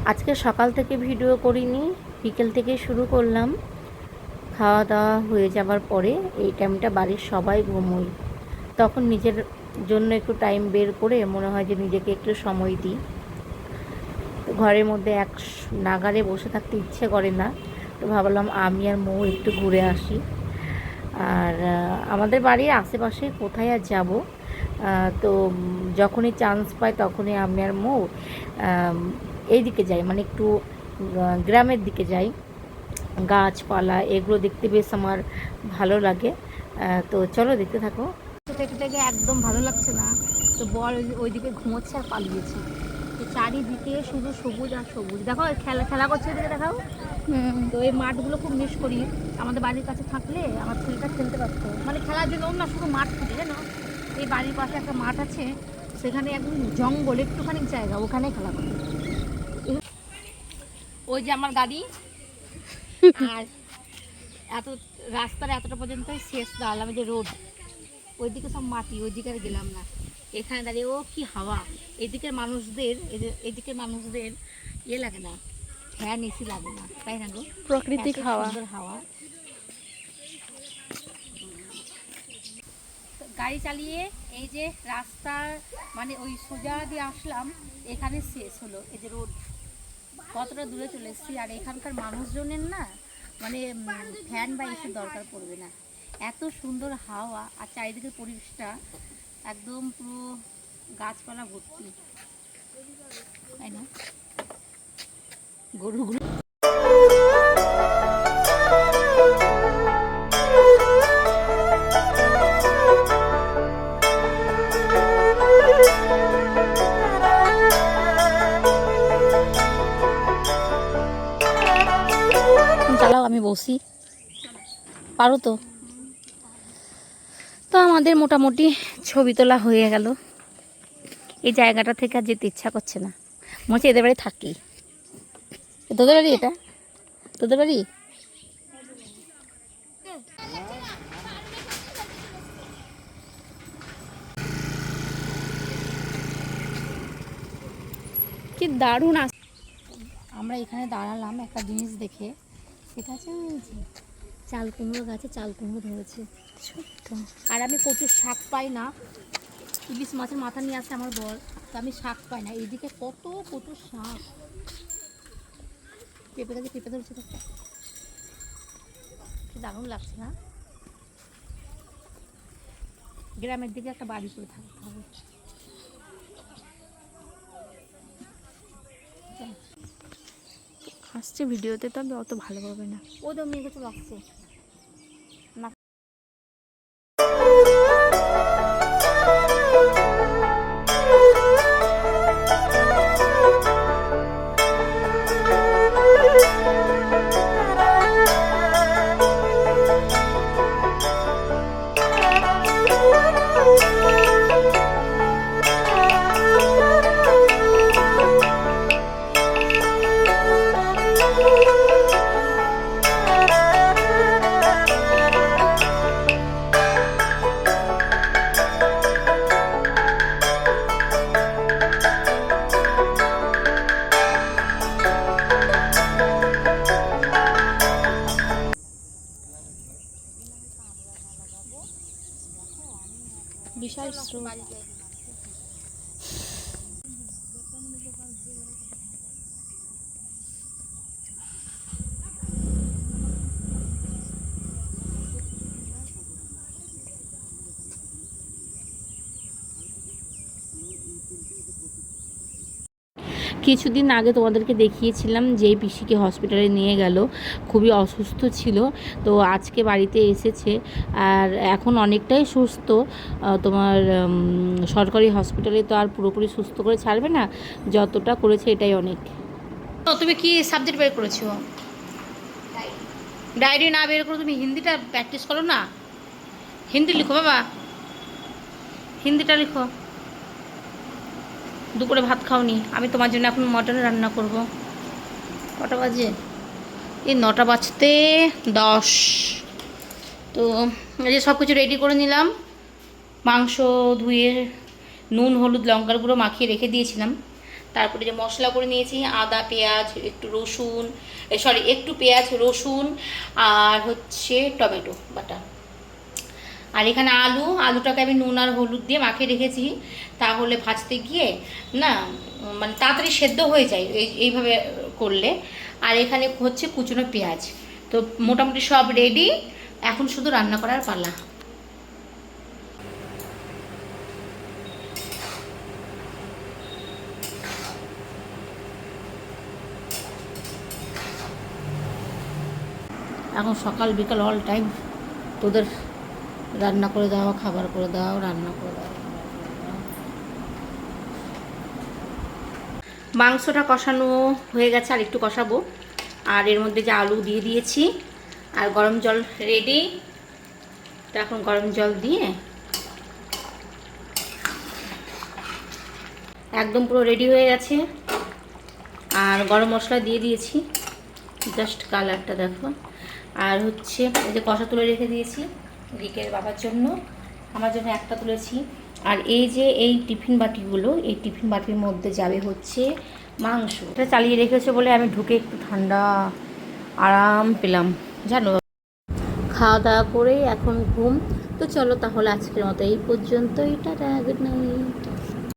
আজকে সকাল থেকে ভিডিও করিনি, বিকেল থেকে শুরু করলাম। খাওয়া দাওয়া হয়ে যাবার পরে এই টাইমটা বাড়ির সবাই ঘুমোই, তখন নিজের জন্য একটু টাইম বের করে মনে হয় যে নিজেকে একটু সময় দিই। তো ঘরের মধ্যে এক নাগারে বসে থাকতে ইচ্ছে করে না, তো ভাবলাম আমি আর মৌ একটু ঘুরে আসি। আর আমাদের বাড়ির আশেপাশে কোথায় আর যাব, তো যখনই চান্স পাই তখনই আমি আর মৌ এই দিকে যাই, মানে একটু গ্রামের দিকে যাই। গাছপালা এগুলো দেখতে বেশ আমার ভালো লাগে। তো চলো দেখতে থাকো। থেকে থেকে একদম ভালো লাগছে না, তো বর ওইদিকে ঘুমোচ্ছে আর পালিয়েছে। তো চারিদিকে শুধু সবুজ আর সবুজ, দেখো খেলা খেলা করছে, এদিকে দেখাও। তো এই মাঠগুলো খুব মিস করি। আমাদের বাড়ির কাছে থাকলে আমার ছেলেটা খেলতে পারতো, মানে খেলার জন্য না শুধু মাঠ খুঁজে, জানো এই বাড়ির পাশে একটা মাঠ আছে, সেখানে একদম জঙ্গল একটুখানি জায়গা, ওখানে খেলা করে। ওই যে আমার গাড়ি, আর এত রাস্তার এতটা পর্যন্তই শেষ দাঁড়ালাম, যে রোড ওইদিকে সব মাটি, ওইদিকে আর গেলাম না। এখানে দাঁড়িয়ে ও কি হাওয়া! এদিকের মানুষদের এদিকের মানুষদের ইয়ে লাগে না, ফ্যান এসি লাগে না, তাই না গো? প্রাকৃতিক হাওয়া, সুন্দর হাওয়া। গাড়ি চালিয়ে এই যে রাস্তা, মানে ওই সোজা দিয়ে আসলাম, এখানে শেষ হলো এই যে রোড, কতটা দূরে চলে এসেছি। আর এখানকার মানুষজনের না, মানে ফ্যান বা এসির দরকার পড়বে না, এত সুন্দর হাওয়া। আর চারিদিকের পরিবেশটা একদম পুরো গাছপালা ভর্তি, তাই না? গরুগুলো চালাও, আমি বসি, পারো তো? তো আমাদের মোটামুটি ছবি তোলা হয়ে গেল। এই জায়গাটা থেকে আর যেতে ইচ্ছা করছে না, মনে হচ্ছে এদের বাড়ি থাকি। তোদের বাড়ি এটা? তোদের বাড়ি? কি দারুণ! আমরা এখানে দাঁড়ালাম একটা জিনিস দেখে, সেটা হচ্ছে চাল কুমড়ো গাছে চাল কুমড়ো ধরেছে ছোট্ট। আর আমি প্রচুর শাক পাই না, ইলিশ মাছের মাথা নিয়ে আসে আমার বর, তো আমি শাক পাই না। এইদিকে কত প্রচুর শাক, পেঁপে গাছে পেঁপে ধরেছে, তো দারুণ লাগছে না? গ্রামের দিকে একটা বাড়ি করে থাকতে হবে। আসছে ভিডিওতে, তবে অত ভালো হবে না। ও তো মেয়ে কিছু লাগছে না। বিশাল স্রোত। কিছুদিন আগে তোমাদেরকে দেখিয়েছিলাম যে পিসিকে হসপিটালে নিয়ে গেল, খুবই অসুস্থ ছিল। তো আজকে বাড়িতে এসেছে, আর এখন অনেকটাই সুস্থ। তোমার সরকারি হসপিটালে তো আর পুরোপুরি সুস্থ করে ছাড়বে না, যতটা করেছে এটাই অনেক। তুমি কি সাবজেক্ট বের করেছো? ডায়েরি না বের করে তুমি হিন্দিটা প্র্যাকটিস করো না। হিন্দি লিখো বাবা, হিন্দিটা লিখো। দুপুরে ভাত খাওনি, আমি তোমার জন্য এখন মটন রান্না করব। কটা বাজে? এই 9টা বাজতে 10। তো এই যে সব কিছু রেডি করে নিলাম। মাংস ধুয়ে নুন হলুদ লঙ্কার গুঁড়ো মাখিয়ে রেখে দিয়েছিলাম, তারপরে যে মশলা করে নিয়েছি, আদা পেঁয়াজ একটু রসুন, একটু পেঁয়াজ রসুন আর হচ্ছে টমেটো বাটা। আর এখানে আলুটাকে আমি নুন আর হলুদ দিয়ে মাখিয়ে রেখেছি, তাহলে ভাজতে গিয়ে না মানে তাড়াতাড়ি সেদ্ধ হয়ে যায় এইভাবে করলে। আর এখানে হচ্ছে কুচনো পেঁয়াজ। তো মোটামুটি সব রেডি, এখন শুধু রান্না করার পালা। এখন সকাল বিকাল অল টাইম তোদের রান্না করে দাও, খাবার করে দাও, রান্না করে দাও। মাংসটা কষানো হয়ে গেছে, আর একটু কষাবো। আর এর মধ্যে যে আলু দিয়ে দিয়েছি, আর গরম জল রেডি। তো এখন গরম জল দিয়ে একদম পুরো রেডি হয়ে গেছে। আর গরম মশলা দিয়ে দিয়েছি, জাস্ট কালারটা দেখো। আর হচ্ছে এই যে কষা তুলে রেখে দিয়েছি রিকের বাবার জন্য, আমার জন্য একটা তুলেছি। আর এই যে এই টিফিন বাটিগুলো, এই টিফিন বাটির মধ্যে যাবে হচ্ছে মাংস। এটা চালিয়ে রেখেছে বলে আমি ঢুকে একটু ঠান্ডা আরাম পেলাম জানো। খাওয়া দাওয়া করে এখন ঘুম। তো চলো তাহলে আজকের মতো এই পর্যন্তই, টাটা, গুড নাইট।